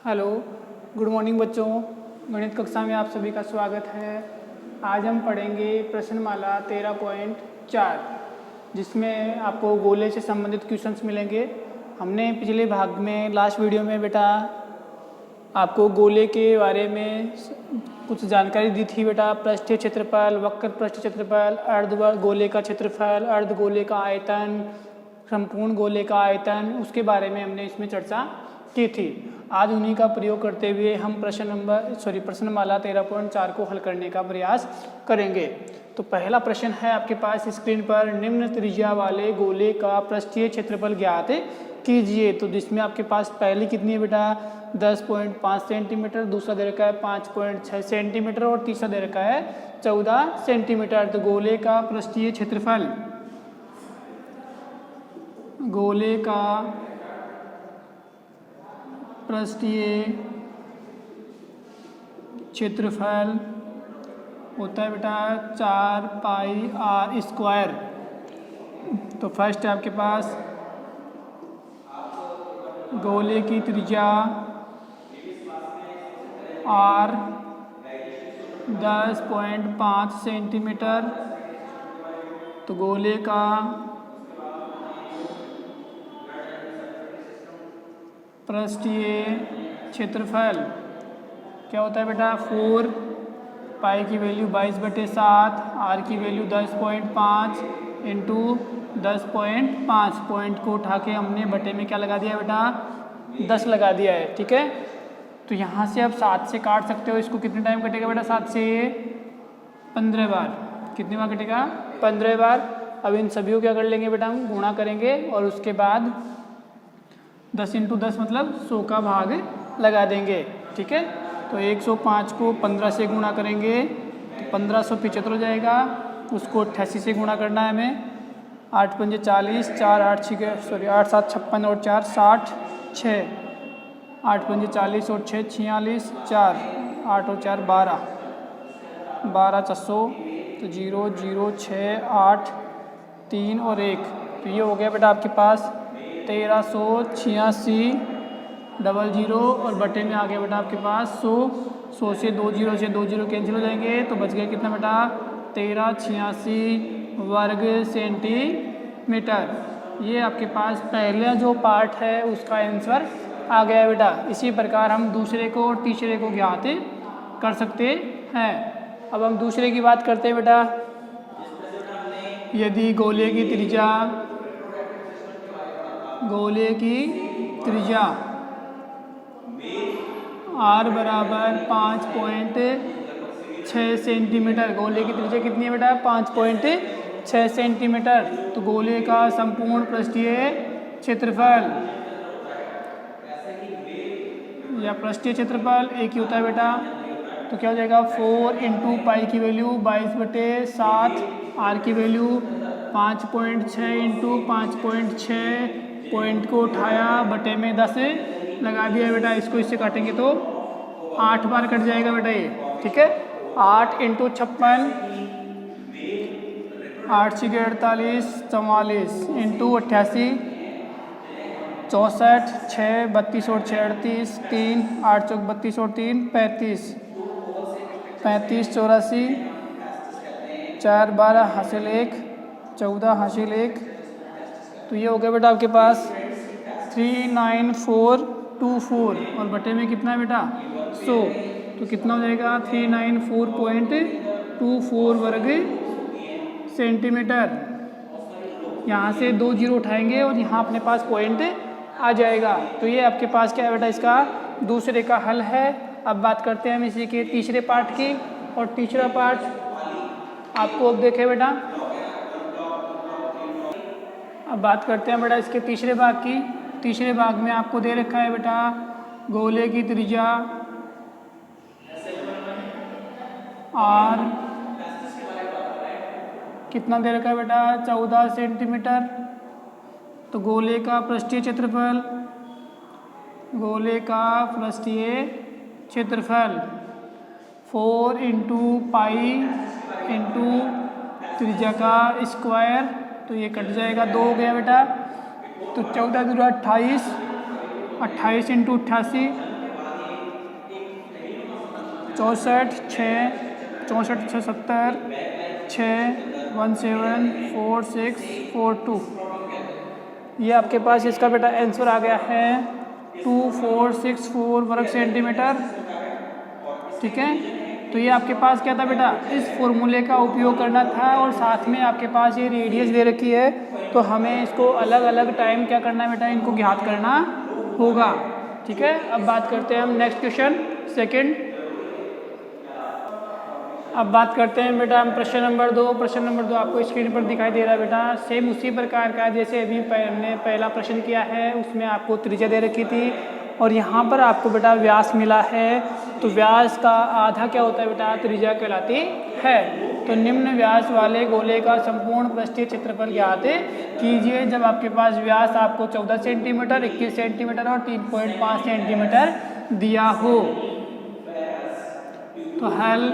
Hello, good morning बच्चों। गणित कक्षा में आप सभी का स्वागत है। आज हम पढ़ेंगे प्रश्नमाला 13.4 जिसमें आपको गोले से संबंधित क्वेश्चंस मिलेंगे। हमने पिछले भाग में लास्ट वीडियो में बेटा आपको गोले के बारे में कुछ जानकारी दी थी बेटा। पृष्ठीय क्षेत्रफल, वक्र पृष्ठ क्षेत्रफल, अर्धवर्ग गोले का क्षेत्रफल, अर्ध गोले का आयतन, संपूर्ण गोले का आयतन, उसके बारे में हमने इसमें चर्चा की थी। आज उन्हीं का प्रयोग करते हुए हम प्रश्नमाला 13.4 को हल करने का प्रयास करेंगे। तो पहला प्रश्न है आपके पास स्क्रीन पर, निम्न त्रिज्या वाले गोले का पृष्ठीय क्षेत्रफल ज्ञात कीजिए। तो जिसमें आपके पास पहली कितनी है बेटा 10.5 सेंटीमीटर, दूसरा दे रखा है 5.6 सेंटीमीटर और तीसरा दे रखा है 14 सेंटीमीटर। तो गोले का पृष्ठीय क्षेत्रफल, गोले का पृष्ठीय क्षेत्रफल होता है बेटा 4 पाई आर स्क्वायर। तो फर्स्ट है आपके पास गोले की त्रिज्या आर 10.5 सेंटीमीटर। तो गोले का पृष्ठीय क्षेत्रफल क्या होता है बेटा 4 पाई की वैल्यू 22/7, आर की वैल्यू 10.5 इंटू 10.5। पॉइंट को उठा के हमने बटे में क्या लगा दिया बेटा 10 लगा दिया है। ठीक है, तो यहाँ से अब 7 से काट सकते हो। इसको कितने टाइम कटेगा बेटा 7 से 15 बार। कितनी बार कटेगा 15 बार। अब इन सभी को क्या कर लेंगे बेटा हम गुणा करेंगे और उसके बाद 10 इंटू 10 मतलब 100 का भाग लगा देंगे। ठीक है, तो 105 को 15 से गुणा करेंगे तो 1575 हो जाएगा। उसको 88 से गुणा करना है हमें। 8 पंजे 40, 4 8 6 8 7 56 और 4 60 6, 8 पंजे 40 और 6 46, 4 8 और 4 12, 12 400 तो 0 0 6 8 3 और 1। तो ये हो गया बेटा आपके पास 1386 00 और बटे में आ गया बेटा आपके पास 100 से 2 0 कैंसिल हो जाएंगे। तो बच गया कितना बेटा 1386 वर्ग सेंटीमीटर। ये आपके पास पहला जो पार्ट है उसका आंसर आ गया बेटा। इसी प्रकार हम दूसरे को और तीसरे को ज्ञात कर सकते हैं। अब हम दूसरे की बात करते हैं बेटा। यदि गोले की त्रिज्या r बराबर 5.6 सेंटीमीटर, गोले की त्रिज्या कितनी है बेटा 5.6 सेंटीमीटर। तो गोले का संपूर्ण पृष्ठीय क्षेत्रफल या पृष्ठीय क्षेत्रफल एक ही होता है बेटा। तो क्या हो जाएगा 4 इंटू पाई की वैल्यू 22/7, आर की वैल्यू 5.6 इंटू 5.6, पॉइंट को उठाया बटे में 10 लगा दिया बेटा। इसको इससे काटेंगे तो 8 बार कट जाएगा बेटा ये। ठीक है, 8 इंटू 56, 8 6 48 44 इंटू 88 64, 6 32 और 6 38, 3 8 चौक 32 और 3 35, 35 84, 4 12 हासिल 1, 14 हासिल 1। तो ये हो गया बेटा आपके पास 39424 और बटे में कितना है बेटा 100। तो कितना हो जाएगा 394.24 वर्ग सेंटीमीटर। यहाँ से 2 0 उठाएंगे और यहाँ अपने पास पॉइंट आ जाएगा। तो ये आपके पास क्या है बेटा इसका दूसरे का हल है। अब बात करते हैं हम इसी के तीसरे पार्ट की। और तीसरा पार्ट आपको अब देखे बेटा। अब बात करते हैं बेटा इसके तीसरे भाग की। तीसरे भाग में आपको दे रखा है बेटा गोले की त्रिज्या r कितना दे रखा है बेटा 14 सेंटीमीटर। तो गोले का पृष्ठीय क्षेत्रफल, गोले का पृष्ठीय क्षेत्रफल 4 इंटू पाई इंटू त्रिज्या का स्क्वायर। तो ये कट जाएगा 2 हो गया बेटा। तो 14 दूना 28, 28 इंटू 88 64 6 64 6 70 6 17 4 6 4 2। ये आपके पास इसका बेटा आंसर आ गया है 2464 वर्ग सेंटीमीटर। ठीक है, तो ये आपके पास क्या था बेटा, इस फॉर्मूले का उपयोग करना था और साथ में आपके पास ये रेडियस दे रखी है, तो हमें इसको अलग अलग टाइम क्या करना है बेटा, इनको ज्ञात करना होगा। ठीक है, अब बात करते हैं हम नेक्स्ट क्वेश्चन सेकंड। अब बात करते हैं बेटा हम प्रश्न नंबर 2। प्रश्न नंबर 2 आपको स्क्रीन पर दिखाई दे रहा है बेटा, सेम उसी प्रकार का जैसे अभी हमने पहला प्रश्न किया है, उसमें आपको त्रिज्या दे रखी थी और यहाँ पर आपको बेटा व्यास मिला है। तो व्यास का आधा क्या होता है बेटा, त्रिज्या कहलाती है। तो निम्न व्यास वाले गोले का संपूर्ण पृष्ठीय क्षेत्रफल ज्ञात कीजिए जब आपके पास व्यास आपको 14 सेंटीमीटर, 21 सेंटीमीटर और 3.5 सेंटीमीटर दिया हो। तो हल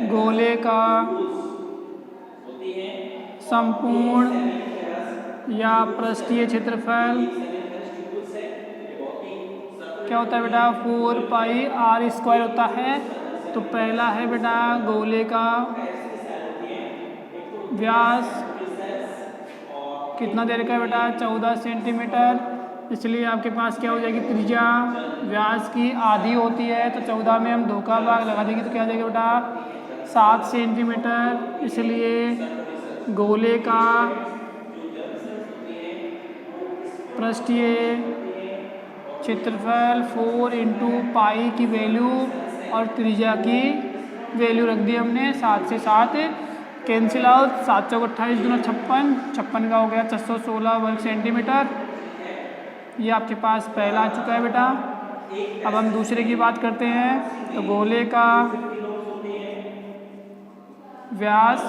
गोले का संपूर्ण या पृष्ठीय क्षेत्रफल क्या होता है बेटा, 4 पाई आर स्क्वायर होता है। तो पहला है बेटा गोले का व्यास कितना दे रखा है बेटा, 14 सेंटीमीटर, इसलिए आपके पास क्या हो जाएगी, त्रिज्या व्यास की आधी होती है। तो 14 में हम 2 का भाग लगा देंगे तो क्या हो जाएगा बेटा, 7 सेंटीमीटर। इसलिए गोले का पृष्ठीय क्षेत्रफल 4 इंटू पाई की वैल्यू और त्रिज्या की वैल्यू रख दी हमने 7 से 7 कैंसिल आउट, 7 चौक 28 दूना 56, 56 का हो गया 616 वर्ग सेंटीमीटर। ये आपके पास पहला आ चुका है बेटा। अब हम दूसरे की बात करते हैं। तो गोले का व्यास,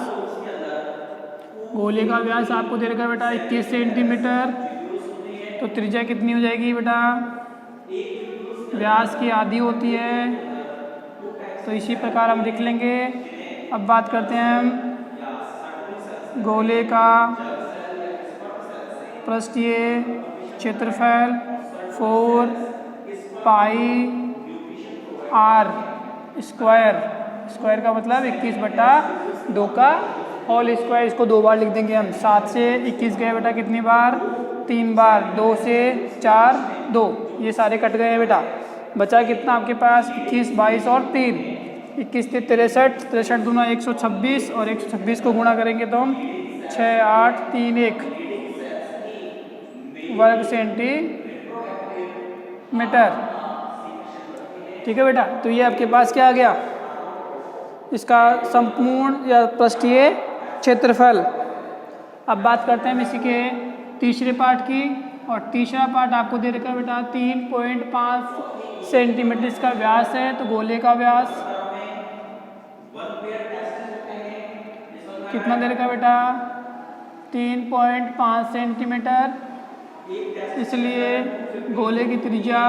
गोले का व्यास आपको दे रखा है बेटा 21 सेंटीमीटर। तो त्रिज्या कितनी हो जाएगी बेटा, व्यास की आधी होती है। तो इसी प्रकार हम लिख लेंगे। अब बात करते हैं हम गोले का पृष्ठीय क्षेत्रफल 4 पाई आर स्क्वायर, स्क्वायर का मतलब 21/2 का होल स्क्वायर, इसको 2 बार लिख देंगे हम। 7 से 21 गए बेटा कितनी बार, 3 बार, 2 से 4 2, ये सारे कट गए हैं बेटा। बचा कितना आपके पास, 21 22 और 3, 21 से 63, 63 दूना 126 और 126 को गुणा करेंगे तो हम 6 8 3 1 वर्ग सेंटीमीटर। ठीक है बेटा, तो ये आपके पास क्या आ गया, इसका संपूर्ण या पृष्ठीय क्षेत्रफल। अब बात करते हैं हम इसी के तीसरे पार्ट की, और तीसरा पार्ट आपको दे रखा है बेटा 3.5 सेंटीमीटर इसका व्यास है। तो गोले का व्यास कितना दे रखा है बेटा, 3.5 सेंटीमीटर। इसलिए गोले की त्रिज्या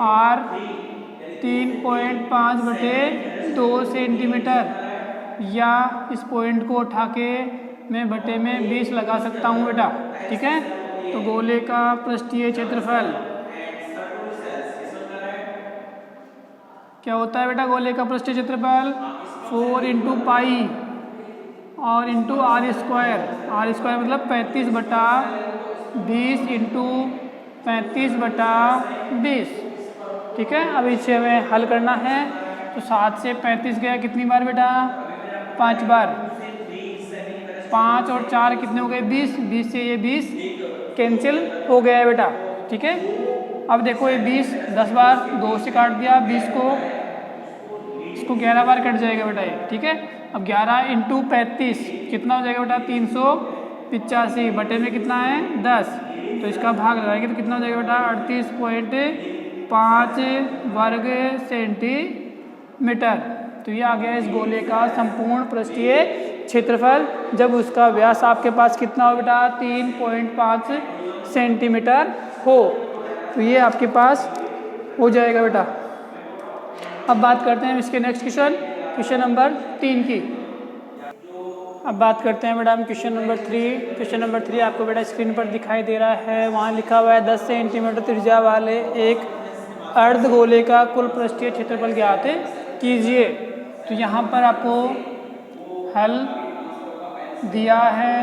आर 3.5/2 सेंटीमीटर, या इस पॉइंट को उठा के मैं बटे में 20 लगा सकता हूँ बेटा। ठीक है, तो गोले का पृष्ठीय क्षेत्रफल क्या होता है बेटा, गोले का पृष्ठीय क्षेत्रफल 4 इंटू पाई और into R square, R square मतलब 35/20 इंटू 35/20। ठीक है, अब इसे हमें हल करना है। तो 7 से 35 गया कितनी बार बेटा, 5 बार, 5 और 4 कितने हो गए, 20, 20 से ये 20 कैंसिल हो गया है बेटा। ठीक है, अब देखो ये 20 10 बार 2 से काट दिया, 20 को इसको 11 बार कट जाएगा बेटा ये। ठीक है, अब 11 इंटू 35 कितना हो जाएगा बेटा, 385 बटे में कितना है 10, तो इसका भाग लगाएंगे तो कितना हो जाएगा बेटा 38.5 वर्ग सेंटीमीटर। तो ये आ गया इस गोले का संपूर्ण पृष्ठीय क्षेत्रफल जब उसका व्यास आपके पास कितना हो बेटा 3.5 सेंटीमीटर हो। तो ये आपके पास हो जाएगा बेटा। अब बात करते हैं इसके नेक्स्ट क्वेश्चन, क्वेश्चन नंबर 3 की। अब बात करते हैं बेटा हम क्वेश्चन नंबर 3। क्वेश्चन नंबर 3 आपको बेटा स्क्रीन पर दिखाई दे रहा है। वहाँ लिखा हुआ है 10 सेंटीमीटर त्रिज्या वाले एक अर्धगोले का कुल पृष्ठीय क्षेत्रफल ज्ञात कीजिए। तो यहाँ पर आपको हल दिया है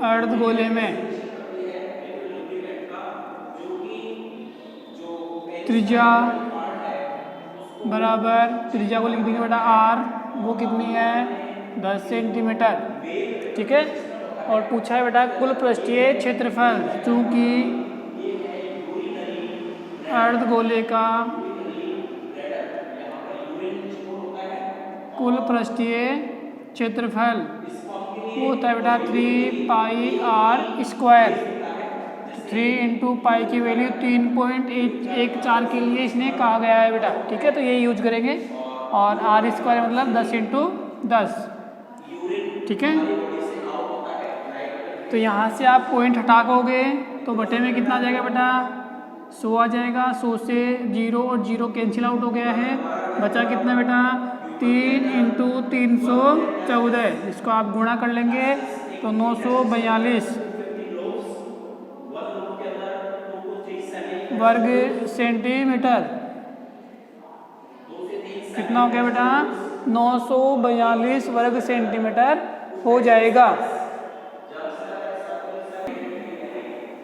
अर्धगोले में त्रिज्या बराबर, त्रिज्या को लिख देंगे बेटा आर, वो कितनी है 10 सेंटीमीटर, ठीक है। और पूछा है बेटा कुल पृष्ठीय क्षेत्रफल, चूंकि अर्धगोले का कुल पृष्ठीय क्षेत्रफल वो होता है बेटा 3 पाई आर स्क्वायर। 3 इंटू पाई की वैल्यू 3.14 के लिए इसने कहा गया है बेटा, ठीक है। तो ये यूज करेंगे और आर स्क्वायर मतलब 10 इंटू 10, ठीक है। तो यहाँ से आप पॉइंट हटाओगे तो बटे में कितना आ जाएगा बेटा 100 आ जाएगा। 100 से 0 और 0 कैंसिल आउट हो गया है, बचा कितना बेटा 3 इंटू 314, इसको आप गुणा कर लेंगे तो 942 वर्ग सेंटीमीटर। कितना हो गया बेटा 942 वर्ग सेंटीमीटर हो जाएगा।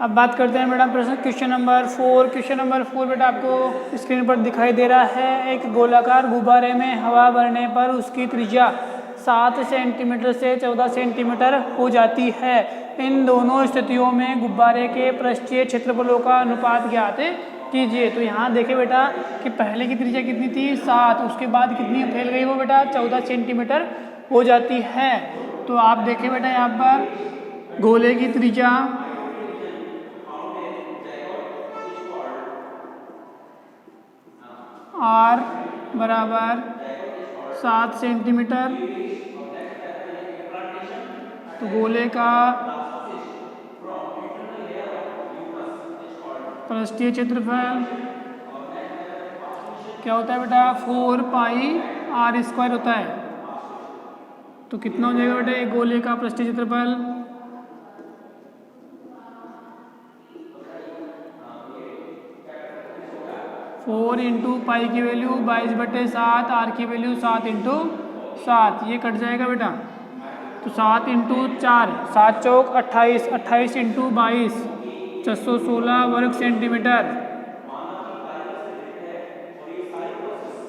अब बात करते हैं बेटा प्रश्न क्वेश्चन नंबर 4। क्वेश्चन नंबर 4 बेटा आपको स्क्रीन पर दिखाई दे रहा है। एक गोलाकार गुब्बारे में हवा भरने पर उसकी त्रिज्या 7 सेंटीमीटर से 14 सेंटीमीटर हो जाती है। इन दोनों स्थितियों में गुब्बारे के पृष्ठीय क्षेत्रफलों का अनुपात ज्ञात कीजिए। तो यहाँ देखिए बेटा कि पहले की त्रिज्या कितनी थी 7, उसके बाद कितनी फैल गई वो बेटा 14 सेंटीमीटर हो जाती है। तो आप देखिए बेटा यहाँ पर गोले की त्रिज्या आर बराबर 7 सेंटीमीटर, तो गोले का पृष्ठीय क्षेत्रफल क्या होता है बेटा 4 पाई आर स्क्वायर होता है। तो कितना हो जाएगा बेटा एक गोले का पृष्ठीय क्षेत्रफल 4 इंटू पाई की वैल्यू 22/7, आर की वैल्यू 7 इंटू 7, ये कट जाएगा बेटा। तो 7 इंटू 4, 7 चौक 28, 28 इंटू 22 616 वर्ग सेंटीमीटर,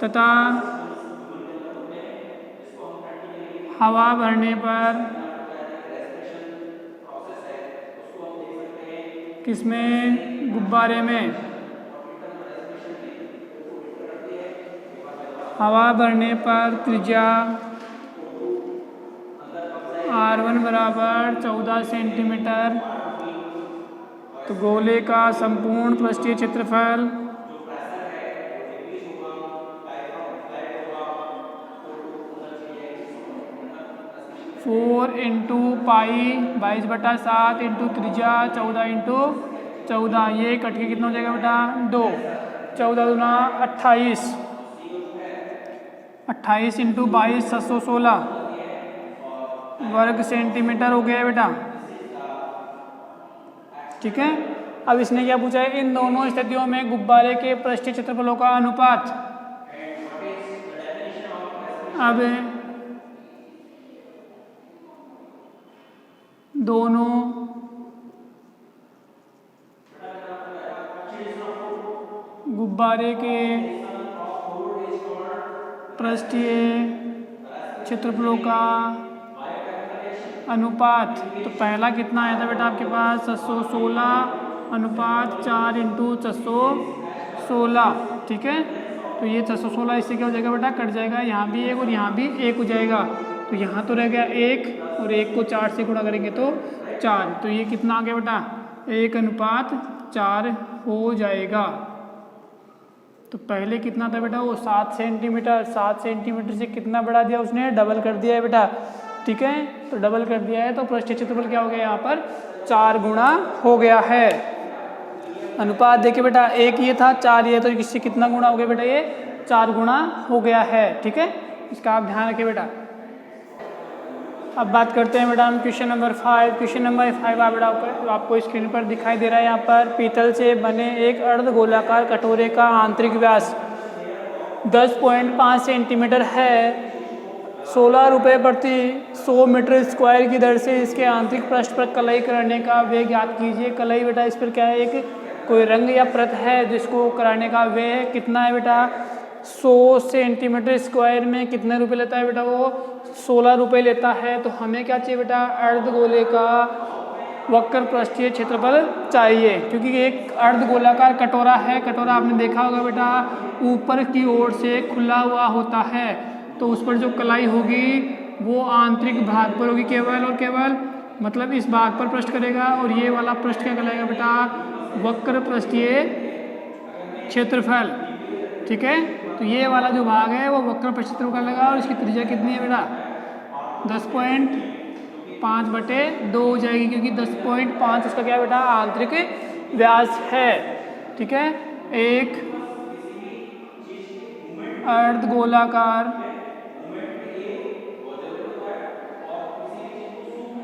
तथा हवा भरने पर किसमें गुब्बारे में हवा भरने पर त्रिज्या R1 बराबर 14 सेंटीमीटर, तो गोले का संपूर्ण पृष्ठीय क्षेत्रफल फोर इंटू पाई 22/7 इंटू त्रिज्या 14 इंटू 14, ये कट के कितना हो जाएगा बेटा 2, 14 दूना 28, 28 इंटू 22 716 वर्ग सेंटीमीटर हो गया बेटा, ठीक है। अब इसने क्या पूछा है इन दोनों स्थितियों में गुब्बारे के पृष्ठीय क्षेत्रफलों का अनुपात। अब दोनों गुब्बारे के पृष्ठीय क्षेत्रफलों का अनुपात, तो पहला कितना आया था बेटा आपके पास 616 अनुपात 4 इंटू 616, ठीक है। तो ये 616 इससे क्या हो जाएगा बेटा कट जाएगा, यहाँ भी एक और यहाँ भी एक हो जाएगा, तो यहाँ तो रह गया 1 और 1 को 4 से गुणा करेंगे तो 4, तो ये कितना आ गया बेटा 1 अनुपात 4 हो जाएगा। तो पहले कितना था बेटा वो 7 सेंटीमीटर, 7 सेंटीमीटर से कितना बढ़ा दिया उसने डबल कर दिया है बेटा, ठीक है। तो डबल कर दिया है तो पृष्ठीय क्षेत्रफल क्या हो गया यहाँ पर 4 गुना हो गया है। अनुपात देखिए बेटा 1 ये था 4 ये, तो इससे कितना गुना हो गया बेटा ये 4 गुना हो गया है। ठीक है, इसका आप ध्यान रखिए बेटा। अब बात करते हैं बेटा हम क्वेश्चन नंबर 5। क्वेश्चन नंबर 5 आपको स्क्रीन पर दिखाई दे रहा है। यहाँ पर पीतल से बने एक अर्ध गोलाकार कटोरे का आंतरिक व्यास 10.5 सेंटीमीटर है। 16 रुपये प्रति 100 मीटर स्क्वायर की दर से इसके आंतरिक पृष्ठ पर कलई कराने का व्यय ज्ञात कीजिए। कलई बेटा इस पर क्या है, एक कोई रंग या प्रत है जिसको कराने का व्यय कितना है बेटा, 100 सेंटीमीटर स्क्वायर में कितने रुपए लेता है बेटा, वो 16 रुपये लेता है। तो हमें क्या चाहिए बेटा, अर्धगोले का वक्र पृष्ठीय क्षेत्रफल चाहिए, क्योंकि एक अर्धगोलाकार कटोरा है। कटोरा आपने देखा होगा बेटा ऊपर की ओर से खुला हुआ होता है, तो उस पर जो कलाई होगी वो आंतरिक भाग पर होगी केवल और केवल, मतलब इस भाग पर पृष्ठ करेगा। और ये वाला पृष्ठ क्या कहलाएगा बेटा, वक्र पृष्ठीय क्षेत्रफल। ठीक है, तो ये वाला जो भाग है वो वक्र पृष्ठीय क्षेत्रफल लगा, और इसकी त्रिज्या कितनी है बेटा, 10.5/2 हो जाएगी, क्योंकि 10.5 इसका क्या बेटा आंतरिक व्यास है। ठीक है, एक अर्धगोलाकार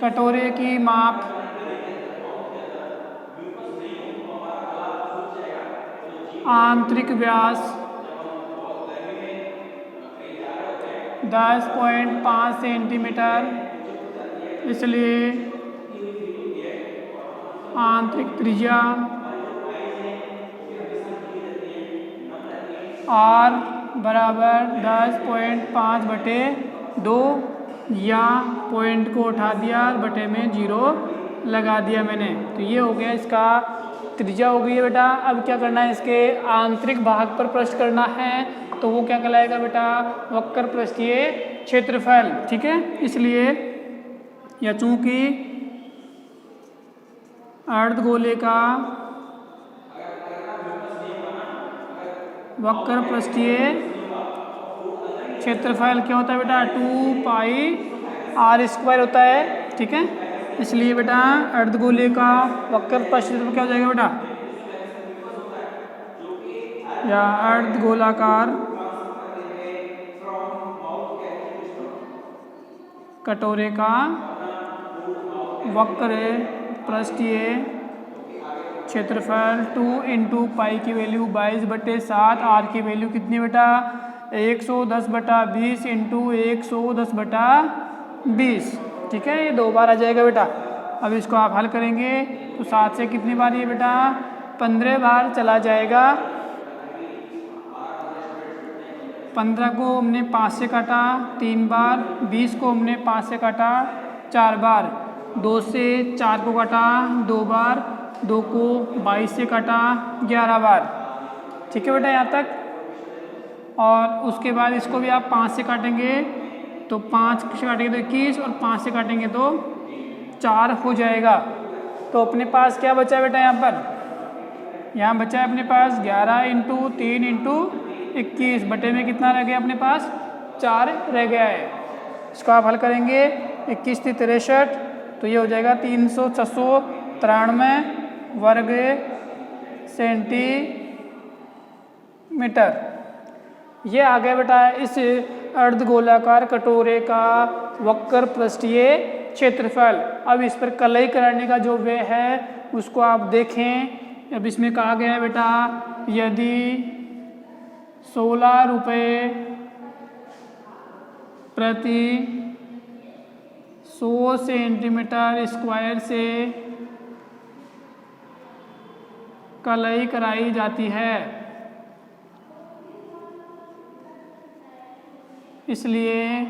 कटोरे की माप आंतरिक व्यास 10.5 सेंटीमीटर, इसलिए आंतरिक त्रिज्या R बराबर 10.5/2, या पॉइंट को उठा दिया बटे में 0 लगा दिया मैंने। तो ये हो गया इसका त्रिज्या हो गई है बेटा। अब क्या करना है, इसके आंतरिक भाग पर पृष्ठ करना है, तो वो क्या कहलाएगा बेटा, वक्र पृष्ठीय क्षेत्रफल। ठीक है, इसलिए या चूंकि अर्धगोले का वक्र पृष्ठीय क्षेत्रफल क्या होता है बेटा, 2πr² होता है। ठीक है, इसलिए बेटा अर्धगोले का वक्र पृष्ठीय क्षेत्रफल क्या हो जाएगा बेटा, या अर्धगोलाकार कटोरे का वक्र पृष्ठीय क्षेत्रफल 2 × पाई की वैल्यू 22/7, आर की वैल्यू कितनी बेटा, 110/20 × 110/20। ठीक है, ये 2 बार आ जाएगा बेटा। अब इसको आप हल करेंगे तो 7 से कितनी बार ये बेटा, 15 बार चला जाएगा। 15 को हमने 5 से काटा 3 बार, 20 को हमने 5 से काटा 4 बार, 2 से 4 को काटा 2 बार, 2 को 22 से काटा 11 बार। ठीक है बेटा यहाँ तक। और उसके बाद इसको भी आप 5 से काटेंगे तो 5 से काटेंगे तो 21, और 5 से काटेंगे तो 4 हो जाएगा। तो अपने पास क्या बचा है बेटा, यहाँ बचा है अपने पास 11 × 3 × 21 बटे में कितना रह गया अपने पास, 4 रह गया है। इसको आप हल करेंगे, 21 × 63, तो ये हो जाएगा 693 वर्ग सेंटीमीटर। ये आ गया बेटा इस अर्धगोलाकार कटोरे का वक्र पृष्ठीय क्षेत्रफल। अब इस पर कलई कराने का जो व्यय है उसको आप देखें। अब इसमें कहा गया है बेटा, यदि 16 रुपये प्रति 100 सेंटीमीटर स्क्वायर से कलई कराई जाती है, इसलिए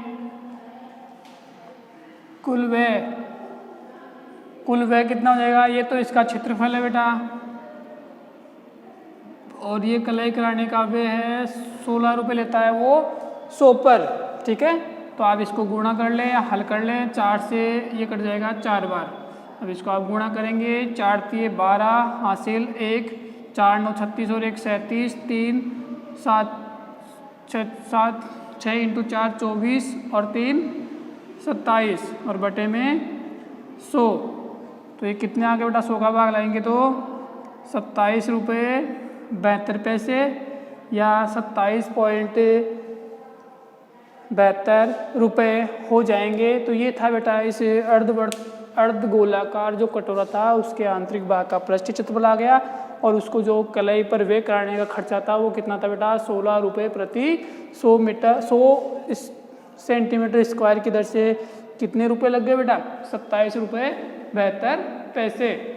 कुल व्यय कितना हो जाएगा, ये तो इसका क्षेत्रफल है बेटा, और ये कलई कराने का व्यय है 16 रुपये लेता है वो 100 पर। ठीक है, तो आप इसको गुणा कर लें या हल कर लें, 4 से ये कट जाएगा 4 बार। अब इसको आप गुणा करेंगे, 4 × 12 हासिल 1, 4 × 9 36 और 1 37, 3 7 6 6 × 4 24 और 3 27 और बटे में 100। तो ये कितने आ गए बेटा, 100 का भाग लाएंगे तो 27 रुपये 72 पैसे या 27.72 रुपये हो जाएंगे। तो ये था बेटा इस अर्धगोलाकार जो कटोरा था उसके आंतरिक भाग का पृष्ठीय क्षेत्रफल आ गया, और उसको जो कलाई पर वे कराने का खर्चा था वो कितना था बेटा 16 रुपये प्रति 100 सेंटीमीटर स्क्वायर की दर से कितने रुपए लग गए बेटा 27 रुपये 72 पैसे।